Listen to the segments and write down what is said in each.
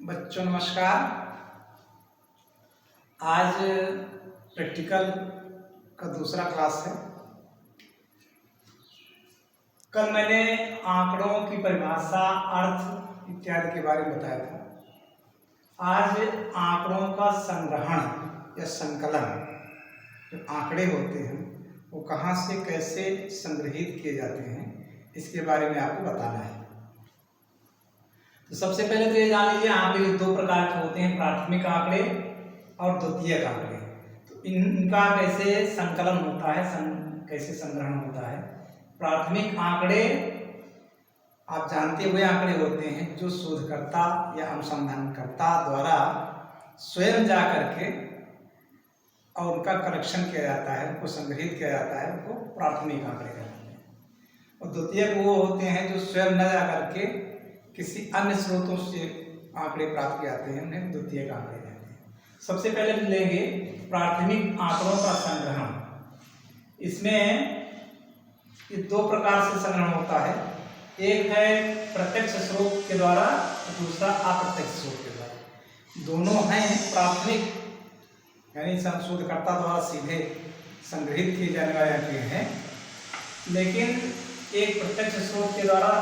बच्चों नमस्कार। आज प्रैक्टिकल का दूसरा क्लास है। कल मैंने आंकड़ों की परिभाषा, अर्थ इत्यादि के बारे में बताया था। आज आंकड़ों का संग्रहण या संकलन, जो आंकड़े होते हैं वो कहाँ से कैसे संग्रहित किए जाते हैं, इसके बारे में आपको बताना है। तो सबसे पहले तो ये जान लीजिए, आंकड़े दो प्रकार के होते हैं, प्राथमिक आंकड़े और द्वितीयक आंकड़े। तो इनका कैसे संकलन होता है, कैसे संग्रहण होता है। प्राथमिक आंकड़े आप जानते हुए आंकड़े होते हैं जो शोधकर्ता या अनुसंधानकर्ता द्वारा स्वयं जा करके और उनका कलेक्शन किया जाता है, उनको संग्रहित किया जाता है, उनको प्राथमिक आंकड़े कहते हैं। और द्वितीयक वो होते हैं जो स्वयं न जा करके किसी अन्य स्रोतों से आंकड़े प्राप्त किए जाते हैं, उन्हें द्वितीयक आंकड़े कहते हैं। सबसे पहले लेंगे प्राथमिक आंकड़ों का संग्रहण। इसमें ये दो प्रकार से संग्रहण होता है। एक है प्रत्यक्ष स्रोत के द्वारा, दूसरा अप्रत्यक्ष स्रोत के द्वारा। दोनों हैं प्राथमिक, यानी शोधकर्ता द्वारा सीधे संग्रहित किए जाने वाले आंकड़े हैं, लेकिन एक प्रत्यक्ष स्रोत के द्वारा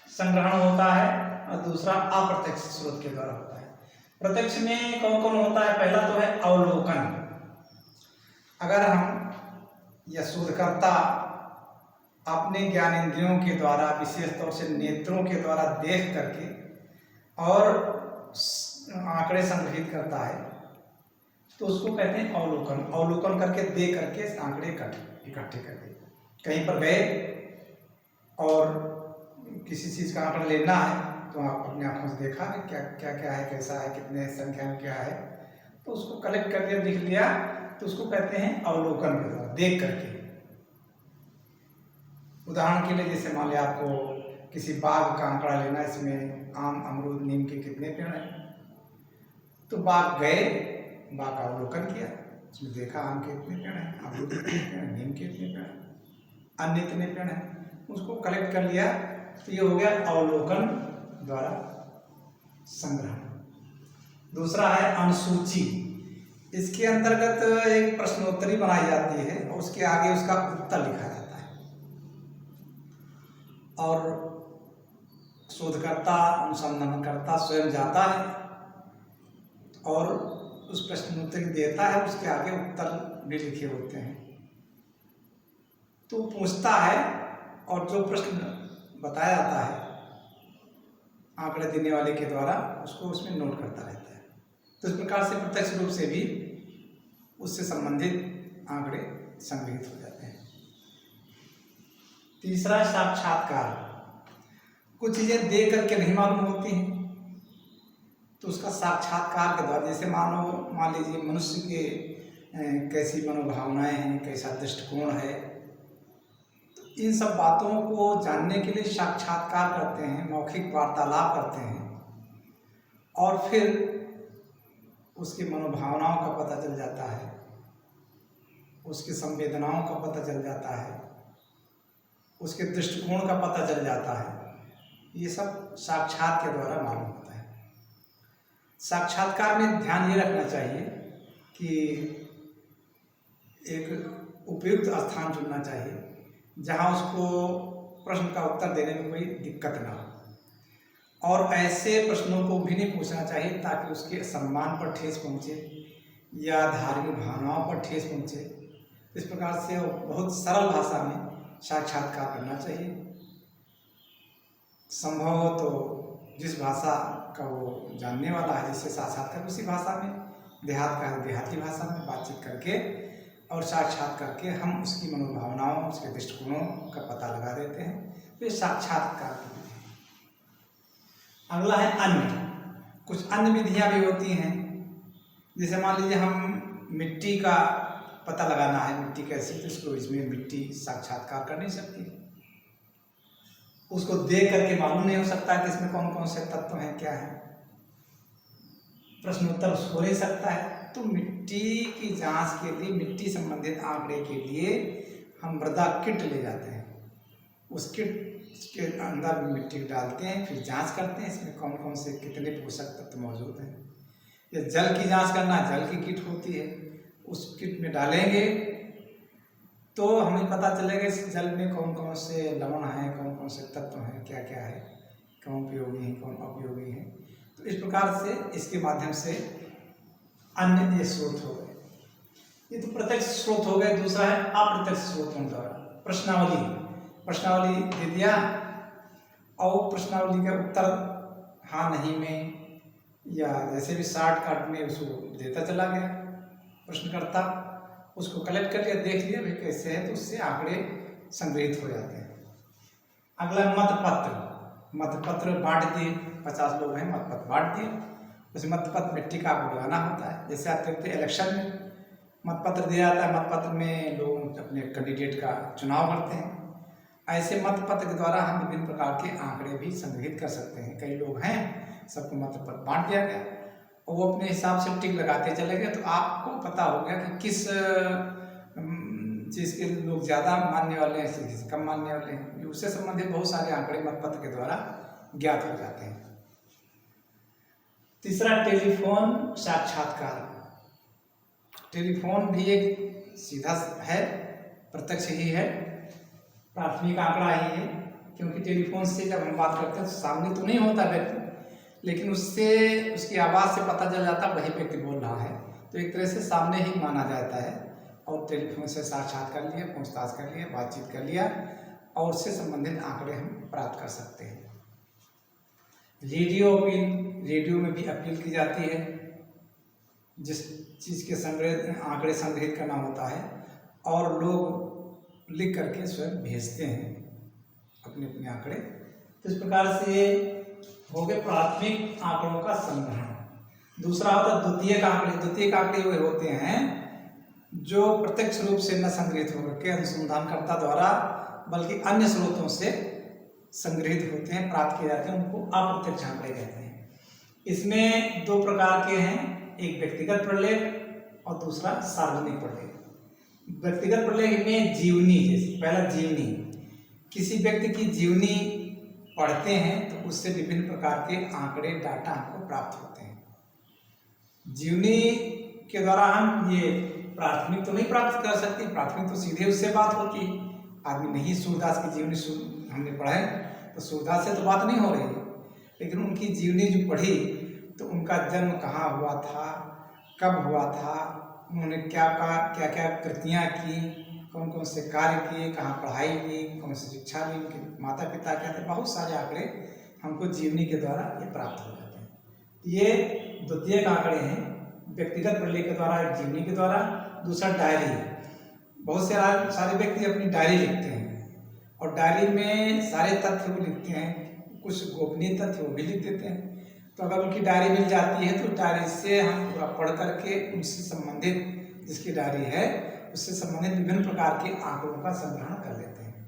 संग्रहण होता है और दूसरा अप्रत्यक्ष स्रोत के द्वारा होता है। प्रत्यक्ष में कौन कौन होता है? पहला तो है अवलोकन। अगर हम या शोधकर्ता अपने ज्ञानेंद्रियों के द्वारा, विशेष तौर से नेत्रों के द्वारा देख करके और आंकड़े संग्रहित करता है, तो उसको कहते हैं अवलोकन। अवलोकन करके देख करके आंकड़े इकट्ठे करके कहीं पर गए और किसी चीज़ का आंकड़ा लेना है, तो आप अपने आंखों से देखा कि क्या है, कैसा है, कितने संख्या में क्या है, तो उसको कलेक्ट कर लिया, लिख लिया, तो उसको कहते हैं अवलोकन के द्वारा, देख करके। उदाहरण के लिए जैसे मान लिया आपको किसी बाग का आंकड़ा लेना, इसमें आम, अमरूद, नीम के कितने पेड़ हैं, तो बाग गए, बाग का अवलोकन किया, उसमें देखा आम के इतने पेड़ हैं, अमरूद के इतने पेड़ हैं, नीम के इतने पेड़ हैं, अन्य इतने पेड़ हैं, उसको कलेक्ट कर लिया। तो ये हो गया अवलोकन द्वारा संग्रहण। दूसरा है अनुसूची। इसके अंतर्गत एक प्रश्नोत्तरी बनाई जाती है और उसके आगे उसका उत्तर लिखा जाता है, और शोधकर्ता, अनुसंधानकर्ता स्वयं जाता है और उस प्रश्नोत्तरी देता है, उसके आगे उत्तर भी लिखे होते हैं। तो पूछता है और जो प्रश्न बताया जाता है आंकड़े देने वाले के द्वारा, उसको उसमें नोट करता रहता है। तो इस प्रकार से प्रत्यक्ष रूप से भी उससे संबंधित आंकड़े संग्रहित हो जाते हैं। तीसरा साक्षात्कार। कुछ चीजें देख करके नहीं मालूम होती हैं, तो उसका साक्षात्कार के द्वारा, जैसे मान लीजिए मनुष्य के कैसी मनोभावनाएं हैं, कैसा दृष्टिकोण है, इन सब बातों को जानने के लिए साक्षात्कार करते हैं, मौखिक वार्तालाप करते हैं, और फिर उसकी मनोभावनाओं का पता चल जाता है, उसकी संवेदनाओं का पता चल जाता है, उसके दृष्टिकोण का पता चल जाता है। ये सब साक्षात के द्वारा मालूम होता है। साक्षात्कार में ध्यान ये रखना चाहिए कि एक उपयुक्त स्थान चुनना चाहिए जहाँ उसको प्रश्न का उत्तर देने में कोई दिक्कत ना हो, और ऐसे प्रश्नों को भी नहीं पूछना चाहिए ताकि उसके सम्मान पर ठेस पहुँचे या धार्मिक भावनाओं पर ठेस पहुँचे। इस प्रकार से बहुत सरल भाषा में साक्षात्कार करना चाहिए। संभव हो तो जिस भाषा का वो जानने वाला है, जिससे साक्षात्कार, उसी भाषा में, देहात का देहाती भाषा में बातचीत करके और साक्षात करके हम उसकी मनोभावनाओं, उसके दृष्टिकोणों का पता लगा देते हैं। तो ये साक्षात्कार की विधि है। अगला है अन्य। कुछ अन्य विधियां भी होती हैं, जैसे मान लीजिए हम मिट्टी का पता लगाना है, मिट्टी कैसी, तो इसको इसमें मिट्टी साक्षात्कार कर नहीं सकती, उसको देख करके मालूम नहीं हो सकता कि इसमें कौन कौन से तत्व हैं, क्या है, प्रश्नोत्तर हो नहीं सकता है। तो मिट्टी की जांच के लिए, मिट्टी संबंधित आंकड़े के लिए हम मृदा किट ले जाते हैं। उस किट इसके अंदर मिट्टी डालते हैं, फिर जांच करते हैं इसमें कौन कौन से कितने पोषक तत्व मौजूद हैं। या जल की जांच करना, जल की किट होती है, उस किट में डालेंगे तो हमें पता चलेगा इस जल में कौन कौन से लवण हैं, कौन कौन से तत्व हैं, क्या क्या है, कौन उपयोगी हैं, कौन अपयोगी हैं। तो इस प्रकार से इसके माध्यम से अन्य ये स्रोत हो गए। ये तो प्रत्यक्ष स्रोत हो गए। दूसरा है अप्रत्यक्ष स्रोतों द्वारा। प्रश्नावली दे दिया और प्रश्नावली का उत्तर हाँ नहीं में या जैसे भी शॉर्टकट में उसको देता चला गया प्रश्नकर्ता, उसको कलेक्ट कर लिया, देख लिया भाई कैसे है, तो उससे आंकड़े संग्रहित हो जाते हैं। अगला मतपत्र बांट दिए, 50 लोग हैं, मतपत्र बांट दिए। उस मतपत्र में टिका को लगाना होता है। जैसे आप देखते हैं इलेक्शन में मतपत्र दिया जाता है, मतपत्र में लोग अपने कैंडिडेट का चुनाव करते हैं। ऐसे मतपत्र के द्वारा हम विभिन्न प्रकार के आंकड़े भी संग्रहित कर सकते हैं। कई लोग हैं, सबको मतपत्र बांट दिया गया और वो अपने हिसाब से टिक लगाते चले गए, तो आपको पता हो गया कि किस चीज़ के लोग ज़्यादा मानने वाले हैं, किस कम मानने वाले हैं। उससे संबंधित बहुत सारे आंकड़े मतपत्र के द्वारा ज्ञात हो जाते हैं। तीसरा टेलीफोन साक्षात्कार। टेलीफोन भी एक सीधा है, प्रत्यक्ष ही है, प्राथमिक आंकड़ा ही है, क्योंकि टेलीफोन से जब हम बात करते हैं तो सामने तो नहीं होता व्यक्ति, लेकिन उससे उसकी आवाज़ से पता चल जाता वही व्यक्ति बोल रहा है, तो एक तरह से सामने ही माना जाता है। और टेलीफोन से साक्षात कर लिया, पूछताछ कर लिया, बातचीत कर लिया और उससे संबंधित आंकड़े हम प्राप्त कर सकते हैं। रेडियो में भी अपील की जाती है। जिस चीज़ के आंकड़े संग्रहित करना होता है और लोग लिख करके स्वयं भेजते हैं अपने अपने आंकड़े। तो इस प्रकार से हो गए प्राथमिक आंकड़ों का संग्रहण। दूसरा होता है द्वितीयक आंकड़े। द्वितीयक आंकड़े वे होते हैं जो प्रत्यक्ष रूप से न संग्रहित होकर अनुसंधानकर्ता द्वारा बल्कि अन्य स्रोतों से संग्रहित होते हैं, प्राप्त किए जाते हैं, उनको अप्रत्यक्ष आंकड़े कहते हैं। इसमें 2 प्रकार के हैं, एक व्यक्तिगत प्रलेख और दूसरा सार्वजनिक प्रलेख। व्यक्तिगत प्रलेख में जीवनी, जैसे पहला जीवनी, किसी व्यक्ति की जीवनी पढ़ते हैं तो उससे विभिन्न प्रकार के आंकड़े, डाटा हमको प्राप्त होते हैं। जीवनी के द्वारा हम ये प्राथमिक तो नहीं प्राप्त कर सकते, प्राथमिक तो सीधे उससे बात होती है। आदमी नहीं, सूरदास की जीवनी हमने पढ़े तो सूरदास से तो बात नहीं हो रही है, लेकिन उनकी जीवनी जो पढ़ी तो उनका जन्म कहाँ हुआ था, कब हुआ था, उन्होंने क्या क्या कृतियाँ की, कौन कौन से कार्य किए, कहाँ पढ़ाई की, कौन सी शिक्षा ली, उनके माता पिता क्या थे, बहुत सारे आंकड़े हमको जीवनी के द्वारा ये प्राप्त हो जाते हैं। ये द्वितीयक आंकड़े हैं, व्यक्तिगत प्रलेख के द्वारा, एक जीवनी के द्वारा। दूसरा डायरी। बहुत से सारे व्यक्ति अपनी डायरी लिखते हैं और डायरी में सारे तथ्य वो लिखते हैं, कुछ गोपनीय तथ्य वो भी लिख देते हैं। तो अगर उनकी डायरी मिल जाती है तो डायरी से हम पूरा पढ़ करके उनसे संबंधित जिसकी डायरी है उससे संबंधित विभिन्न प्रकार के आंकड़ों का संग्रहण कर लेते हैं।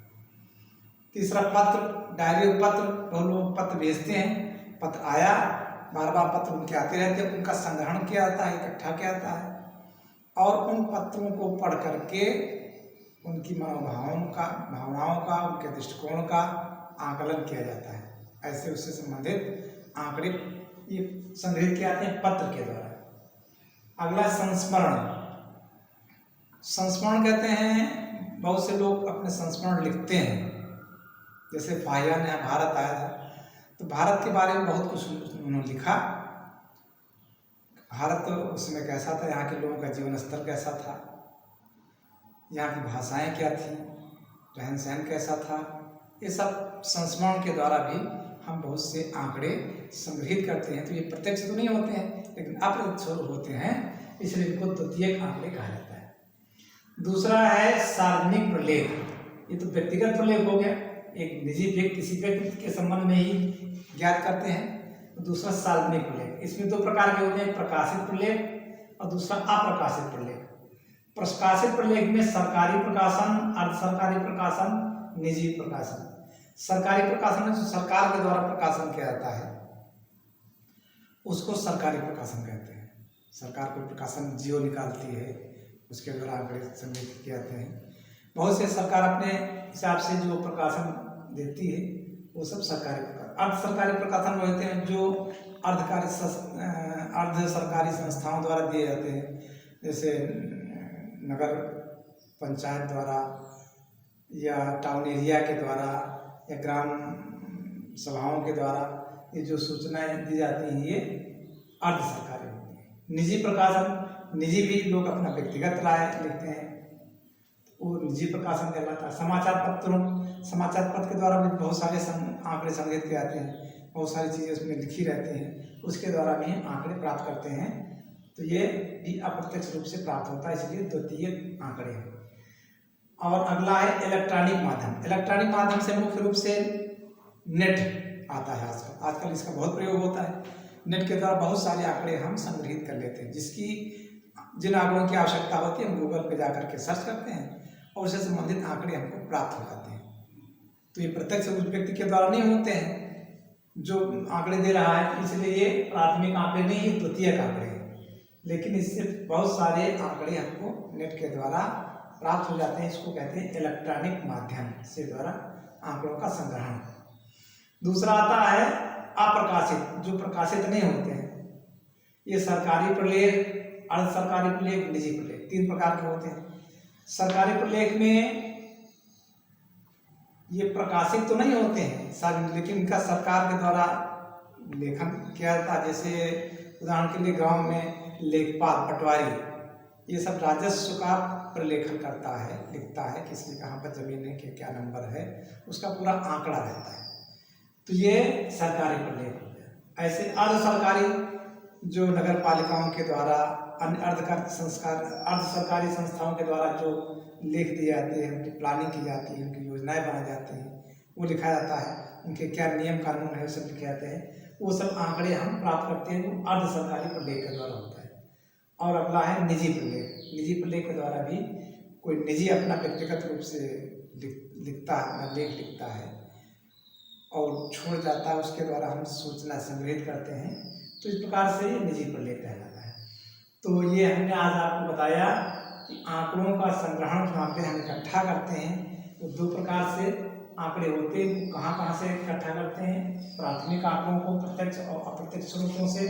तीसरा पत्र। डायरी और पत्र, बहुत लोग पत्र भेजते हैं, पत्र आया, बार बार पत्र उनके आते रहते हैं, उनका संग्रहण किया जाता है, इकट्ठा किया जाता है और उन पत्रों को पढ़ करके उनकी भावनाओं का, उनके दृष्टिकोण का आकलन किया जाता है। ऐसे उससे संबंधित आंकड़े ये संग्रहित किए जाते हैं पत्र के द्वारा। अगला संस्मरण। संस्मरण कहते हैं, बहुत से लोग अपने संस्मरण लिखते हैं। जैसे फाहियान ने भारत आया था तो भारत के बारे में बहुत कुछ उन्होंने लिखा। भारत उस समय कैसा था, यहाँ के लोगों का जीवन स्तर कैसा था, यहाँ की भाषाएं क्या थी, रहन सहन कैसा था, ये सब संस्मरण के द्वारा भी हम बहुत से आंकड़े संग्रहित करते हैं। तो ये प्रत्यक्ष तो नहीं होते हैं लेकिन अप्रत्यक्ष होते हैं, इसलिए इनको द्वितीयक आंकड़े कहा जाता है। दूसरा है सार्वजनिक प्रलेख। ये तो व्यक्तिगत प्रलेख हो गया, एक निजी व्यक्ति किसी व्यक्ति के संबंध में ही ज्ञात करते हैं। दूसरा सार्वजनिक प्रलेख। इसमें 2 प्रकार के होते हैं, प्रकाशित प्रलेख और दूसरा अप्रकाशित प्रलेख। प्रकाशित प्रलेख में सरकारी प्रकाशन, अर्ध सरकारी प्रकाशन, निजी प्रकाशन। सरकारी प्रकाशन में जो सरकार के द्वारा प्रकाशन किया जाता है उसको सरकारी प्रकाशन कहते हैं। सरकार कोई प्रकाशन जियो निकालती है, उसके द्वारा आंकड़े संग्रहित किए जाते हैं। बहुत से सरकार अपने हिसाब से जो प्रकाशन देती है वो सब सरकारी प्रकाशन। अर्ध सरकारी प्रकाशन होते हैं जो अर्ध सरकारी संस्थाओं द्वारा दिए जाते हैं, जैसे नगर पंचायत द्वारा या टाउन एरिया के द्वारा या ग्राम सभाओं के द्वारा ये जो सूचनाएं दी जाती हैं ये अर्ध सरकारी होती है। निजी प्रकाशन, निजी भी लोग अपना व्यक्तिगत राय लिखते हैं, वो निजी प्रकाशन कहलाता है। समाचार पत्र के द्वारा भी बहुत सारे आंकड़े संग्रहित किए जाते हैं, बहुत सारी चीज़ें उसमें लिखी रहती हैं, उसके द्वारा भी हम आंकड़े प्राप्त करते हैं। तो ये भी अप्रत्यक्ष रूप से प्राप्त होता है, इसलिए द्वितीय आंकड़े हैं। और अगला है इलेक्ट्रॉनिक माध्यम। इलेक्ट्रॉनिक माध्यम से मुख्य रूप से नेट आता है। आजकल इसका बहुत प्रयोग होता है। नेट के द्वारा बहुत सारे आंकड़े हम संग्रहित कर लेते हैं, जिन आंकड़ों की आवश्यकता होती है हम गूगल पे जाकर के सर्च करते हैं और उससे संबंधित आंकड़े हमको प्राप्त हो जाते हैं। तो ये प्रत्यक्ष उस व्यक्ति के द्वारा नहीं होते हैं जो आंकड़े दे रहा है, इसलिए ये प्राथमिक आंकड़े नहीं, ये द्वितीयक आंकड़े हैं। लेकिन इससे बहुत सारे आंकड़े हमको नेट के द्वारा प्राप्त हो जाते हैं। इसको कहते हैं इलेक्ट्रॉनिक माध्यम से द्वारा आंकड़ों का संग्रहण। दूसरा आता है अप्रकाशित, जो प्रकाशित नहीं होते हैं। ये सरकारी प्रलेख, अर्ध सरकारी प्रलेख, निजी प्रलेख, 3 प्रकार के होते हैं। सरकारी प्रलेख में ये प्रकाशित तो नहीं होते हैं लेकिन इनका सरकार के द्वारा लेखन किया जाता है। जैसे उदाहरण के लिए गांव में लेखपाल, पटवारी, ये सब राजस्व का प्रलेखन करता है, लिखता है किसकी कहाँ पर जमीन है, क्या नंबर है, उसका पूरा आंकड़ा रहता है। तो ये सरकारी प्रलेख हो गया। ऐसे अर्ध सरकारी जो नगर पालिकाओं के द्वारा, अन्य अर्ध सरकारी संस्थाओं के द्वारा जो लेख दिए जाते हैं, उनकी प्लानिंग की जाती है, उनकी योजनाएं बनाई जाती हैं, वो लिखा जाता है, उनके क्या नियम कानून है, सब लिखे जाते हैं। वो सब आंकड़े हम प्राप्त करते हैं, वो अर्ध सरकारी प्रलेख के द्वारा होता है। और अगला है निजी प्रलेख। निजी प्रलेख के द्वारा भी कोई निजी अपना व्यक्तिगत रूप से लिखता है, अपना लेख लिखता है और छोड़ जाता है, उसके द्वारा हम सूचना संग्रहित करते हैं। तो इस प्रकार से ये निजी प्रलेख कहलाता है। तो ये हमने आज आपको बताया कि आंकड़ों का संग्रहण जहाँ पे हम इकट्ठा करते हैं वो 2 प्रकार से आंकड़े होते हैं। वो कहाँ से इकट्ठा करते हैं? प्राथमिक आंकड़ों को प्रत्यक्ष और अप्रत्यक्ष स्रोतों से,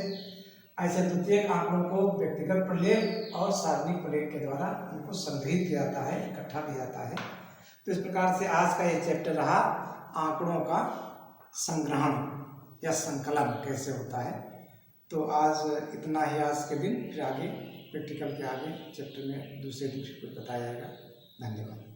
ऐसे द्वितीयक आंकड़ों को व्यक्तिगत प्रलेख और सार्वजनिक प्रलेख के द्वारा इनको संग्रहित किया जाता है, इकट्ठा किया जाता है। तो इस प्रकार से आज का ये चैप्टर रहा आंकड़ों का संग्रहण या संकलन कैसे होता है। तो आज इतना ही आज के दिन, फिर आगे प्रैक्टिकल के आगे चैप्टर में दूसरे दिन कुछ बताया जाएगा। धन्यवाद।